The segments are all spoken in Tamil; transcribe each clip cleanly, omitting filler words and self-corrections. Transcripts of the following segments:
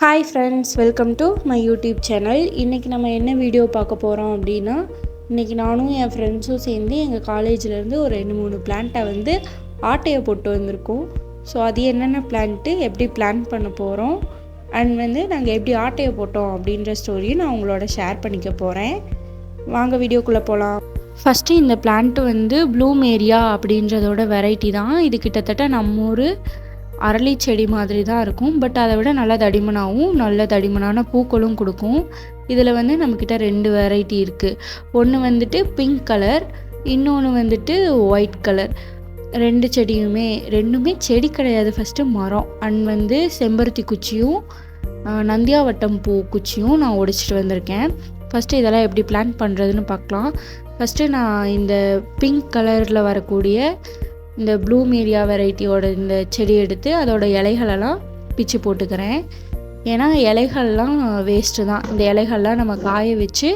Hi friends, welcome to my YouTube channel. இன்றைக்கி நம்ம என்ன வீடியோ பார்க்க போகிறோம் அப்படின்னா, இன்றைக்கி நானும் என் ஃப்ரெண்ட்ஸும் சேர்ந்து எங்கள் காலேஜ்லேருந்து ஒரு 2-3 பிளான்ட்டை வந்து ஆட்டையை போட்டு வந்திருக்கோம். ஸோ அது என்னென்ன பிளான்ட்டு, எப்படி பிளான் பண்ண போகிறோம் அண்ட் வந்து நாங்கள் எப்படி ஆட்டையை போட்டோம் அப்படின்ற ஸ்டோரியை நான் உங்களோட ஷேர் பண்ணிக்க போகிறேன். வாங்க வீடியோக்குள்ளே போகலாம். ஃபஸ்ட்டு இந்த பிளான்ட்டு வந்து ப்ளூமேரியா அப்படின்றதோட வெரைட்டி தான். இது கிட்டத்தட்ட நம்ம ஊர் அரளி செடி மாதிரி தான் இருக்கும். பட் அதை விட நல்ல தடிமனாகவும் நல்ல தடிமனான பூக்களும் கொடுக்கும். இதில் வந்து நம்மக்கிட்ட 2 வெரைட்டி இருக்குது. ஒன்று வந்துட்டு பிங்க் கலர், இன்னொன்று வந்துட்டு ஒயிட் கலர். ரெண்டுமே செடி கிடையாது, ஃபஸ்ட்டு மரம். அண்ட் வந்து செம்பருத்தி குச்சியும் நந்தியாவட்டம் பூ குச்சியும் நான் ஒடிச்சிட்டு வந்திருக்கேன். ஃபஸ்ட்டு இதெல்லாம் எப்படி பிளான் பண்ணுறதுன்னு பார்க்கலாம். ஃபஸ்ட்டு நான் இந்த பிங்க் கலரில் வரக்கூடிய இந்த ப்ளூமேரியா வெரைட்டியோட இந்த செடி எடுத்து அதோட இலைகளெல்லாம் பிச்சு போட்டுக்கிறேன். ஏன்னா இலைகள்லாம் வேஸ்ட்டு தான். இந்த இலைகள்லாம் நம்ம காய வச்சு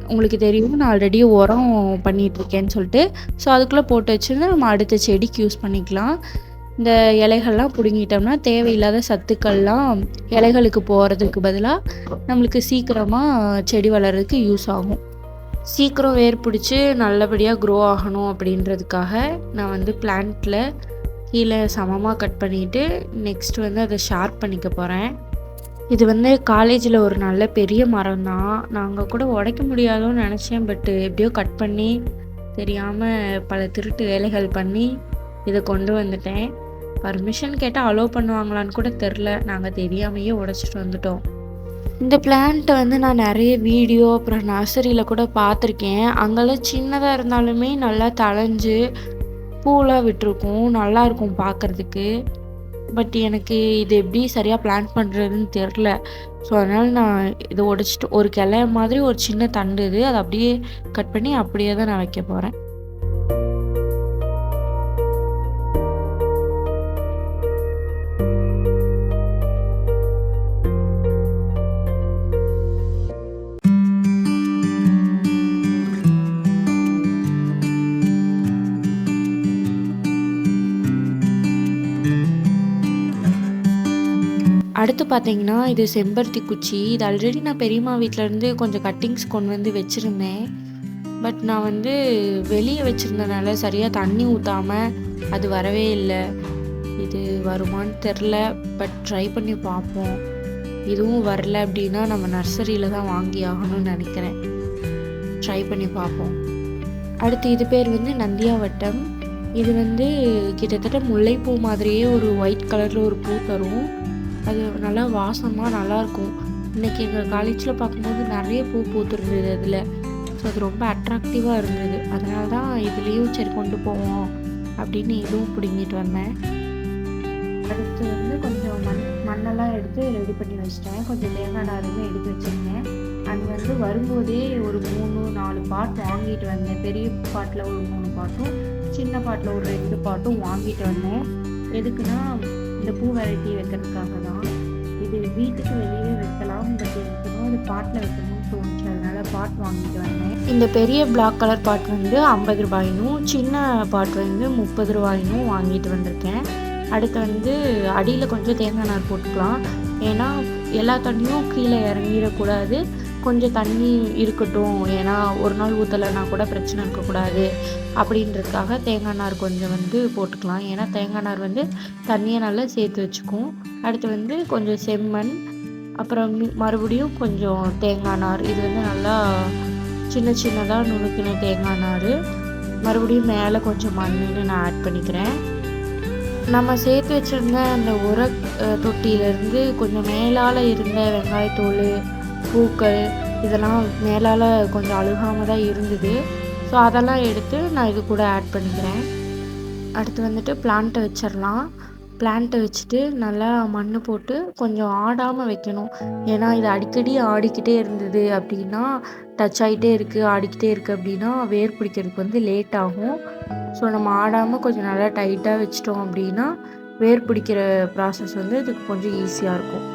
உங்களுக்கு தெரியும், நான் ஆல்ரெடி உரம் பண்ணிகிட்ருக்கேன்னு சொல்லிட்டு. ஸோ அதுக்குள்ளே போட்டு வச்சுருந்து நம்ம அடுத்த செடிக்கு யூஸ் பண்ணிக்கலாம். இந்த இலைகள்லாம் பிடுங்கிட்டோம்னா தேவையில்லாத சத்துக்கள்லாம் இலைகளுக்கு போகிறதுக்கு பதிலாக நம்மளுக்கு சீக்கிரமாக செடி வளர்கிறதுக்கு யூஸ் ஆகும். சீக்கிரம் வேர் பிடிச்சி நல்லபடியாக க்ரோ ஆகணும் அப்படின்றதுக்காக நான் வந்து பிளான்ட்டில் கீழே சமமாக கட் பண்ணிவிட்டு நெக்ஸ்ட் வந்து அதை ஷார்ப் பண்ணிக்க போகிறேன். இது வந்து காலேஜில் ஒரு நல்ல பெரிய மரம் தான். நாங்கள் கூட உடைக்க முடியாதோன்னு நினச்சேன். பட்டு எப்படியோ கட் பண்ணி தெரியாமல் பல திருட்டு வேலைகள் பண்ணி இதை கொண்டு வந்துட்டேன். பர்மிஷன் கேட்டால் அலோவ் பண்ணுவாங்களான்னு கூட தெரில. நாங்கள் தெரியாமையே உடைச்சிட்டு வந்துட்டோம். இந்த பிளான்ட்டை வந்து நான் நிறைய வீடியோ அப்புறம் நர்சரியில் கூட பார்த்துருக்கேன். அங்கெல்லாம் சின்னதாக இருந்தாலுமே நல்லா தழைஞ்சு பூலாம் விட்டுருக்கும், நல்லாயிருக்கும் பார்க்குறதுக்கு. பட் எனக்கு இது எப்படி சரியாக பிளான் பண்ணுறதுன்னு தெரில. ஸோ அதனால் நான் இதை உடைச்சிட்டு ஒரு கிளைய மாதிரி ஒரு சின்ன தண்டு இது, அதை அப்படியே கட் பண்ணி அப்படியே தான் நான் வைக்க போகிறேன். அடுத்து பார்த்தீங்கன்னா, இது செம்பருத்தி குச்சி. இது ஆல்ரெடி நான் பெரியம்மா வீட்டிலேருந்து கொஞ்சம் கட்டிங்ஸ் கொண்டு வந்து வச்சுருந்தேன். பட் நான் வந்து வெளியே வச்சுருந்தனால சரியாக தண்ணி ஊற்றாமல் அது வரவே இல்லை. இது வருமானு தெரில. பட் ட்ரை பண்ணி பார்ப்போம். இதுவும் வரல அப்படின்னா நம்ம நர்சரியில் தான் வாங்கி ஆகணும்னு நினைக்கிறேன். ட்ரை பண்ணி பார்ப்போம். அடுத்து இது பேர் வந்து நந்தியாவட்டம். இது வந்து கிட்டத்தட்ட முல்லைப்பூ மாதிரியே ஒரு ஒயிட் கலரில் ஒரு பூ தரும். அது நல்லா வாசமாக நல்லாயிருக்கும். இன்றைக்கி எங்கள் காலேஜில் பார்க்கும்போது நிறைய பூ பூத்துருந்தது அதில். ஸோ அது ரொம்ப அட்ராக்டிவாக இருந்தது. அதனால தான் இதுலேயும் சரி கொண்டு போவோம் அப்படின்னு இதுவும் பிடுங்கிட்டு வந்தேன். அடுத்து வந்து கொஞ்சம் மண்ணெல்லாம் எடுத்து ரெடி பண்ணி வச்சிட்டேன். கொஞ்சம் தேங்காய் நாருமே எடுத்து வச்சுருந்தேன். அது வந்து வரும்போதே ஒரு 3-4 பாட் வாங்கிட்டு வந்தேன். பெரிய பாட்டில் ஒரு 3 பாட்டும் சின்ன பாட்டில் ஒரு 2 பாட்டும் வாங்கிட்டு வந்தேன். எதுக்குன்னா இந்த பூ வெரைட்டி வைக்கிறதுக்காக தான். இது வீட்டுக்கு வெளியே வைக்கலாம். பட் எனக்கு அது பாட்டில் வைக்கணும்னு தோணுச்சு. அதனால் பாட் வாங்கிட்டு வந்தேன். இந்த பெரிய பிளாக் கலர் பாட் வந்து 50 ரூபாயினும் சின்ன பாட் வந்து 30 ரூபாயினும் வாங்கிட்டு வந்திருக்கேன். அடுத்து வந்து அடியில் கொஞ்சம் தேங்காய் நார் போட்டுக்கலாம். ஏன்னா எல்லா தண்ணியும் கீழே இறங்கிடக்கூடாது, கொஞ்சம் தண்ணி இருக்கட்டும். ஏன்னா ஒரு நாள் ஊற்றலைன்னா கூட பிரச்சனை இருக்கக்கூடாது அப்படின்றதுக்காக தேங்காய் நார் கொஞ்சம் வந்து போட்டுக்கலாம். ஏன்னா தேங்காய் நார் வந்து தண்ணியை நல்லா சேர்த்து வச்சுக்கும். அடுத்து வந்து கொஞ்சம் செம்மண், அப்புறம் மறுபடியும் கொஞ்சம் தேங்காய் நார். இது வந்து நல்லா சின்னதாக நுணுக்கின தேங்காய் நார். மறுபடியும் மேலே கொஞ்சம் மண்ணுன்னு நான் ஆட் பண்ணிக்கிறேன். நம்ம சேர்த்து வச்சுருந்த அந்த உர தொட்டியிலேருந்து கொஞ்சம் மேலால் இருந்த வெங்காயத்தோல், பூக்கள் இதெல்லாம் மேலால் கொஞ்சம் அழுகாமல் தான் இருந்தது. ஸோ அதெல்லாம் எடுத்து நான் இது கூட ஆட் பண்ணிக்கிறேன். அடுத்து வந்துட்டு பிளான்ட்டை வச்சிடலாம். பிளான்ட்டை வச்சுட்டு நல்லா மண் போட்டு கொஞ்சம் ஆடாமல் வைக்கணும். ஏன்னா இது அடிக்கடி ஆடிக்கிட்டே இருந்தது அப்படின்னா, டச் ஆகிட்டே இருக்குது ஆடிக்கிட்டே இருக்குது அப்படின்னா வேர் பிடிக்கிறதுக்கு வந்து லேட் ஆகும். ஸோ நம்ம ஆடாமல் கொஞ்சம் நல்லா டைட்டாக வச்சிட்டோம் அப்படின்னா வேர் பிடிக்கிற ப்ராசஸ் வந்து இதுக்கு கொஞ்சம் ஈஸியாக இருக்கும்.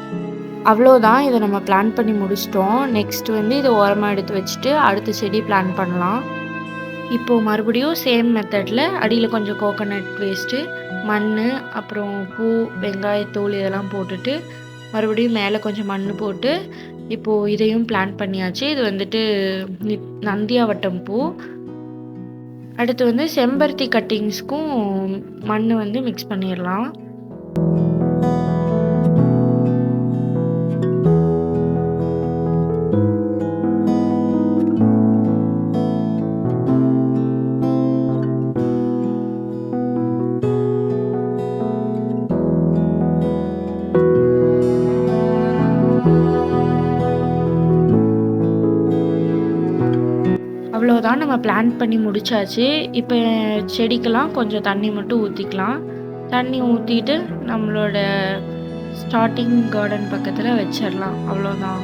அவ்வளோதான், இதை நம்ம பிளான் பண்ணி முடிச்சிட்டோம். நெக்ஸ்ட் வந்து இதை ஓரமாக எடுத்து வச்சுட்டு அடுத்த செடி பிளான் பண்ணலாம். இப்போது மறுபடியும் சேம் மெத்தடில் அடியில் கொஞ்சம் கோகோனட் வேஸ்ட்டு, மண், அப்புறம் பூ, வெங்காயத்தூள் இதெல்லாம் போட்டுட்டு மறுபடியும் மேலே கொஞ்சம் மண் போட்டு இப்போது இதையும் பிளான் பண்ணியாச்சு. இது வந்துட்டு நந்தியாவட்டம் பூ. அடுத்து வந்து செம்பருத்தி கட்டிங்ஸ்க்கும் மண் வந்து மிக்ஸ் பண்ணிடலாம். அவ்வளோதான், நம்ம பிளான் பண்ணி முடிச்சாச்சு. இப்போ செடிக்கெல்லாம் கொஞ்சம் தண்ணி மட்டும் ஊற்றிக்கலாம். தண்ணி ஊற்றிட்டு நம்மளோட ஸ்டார்டிங் கார்டன் பக்கத்தில் வச்சிடலாம். அவ்வளோதான்.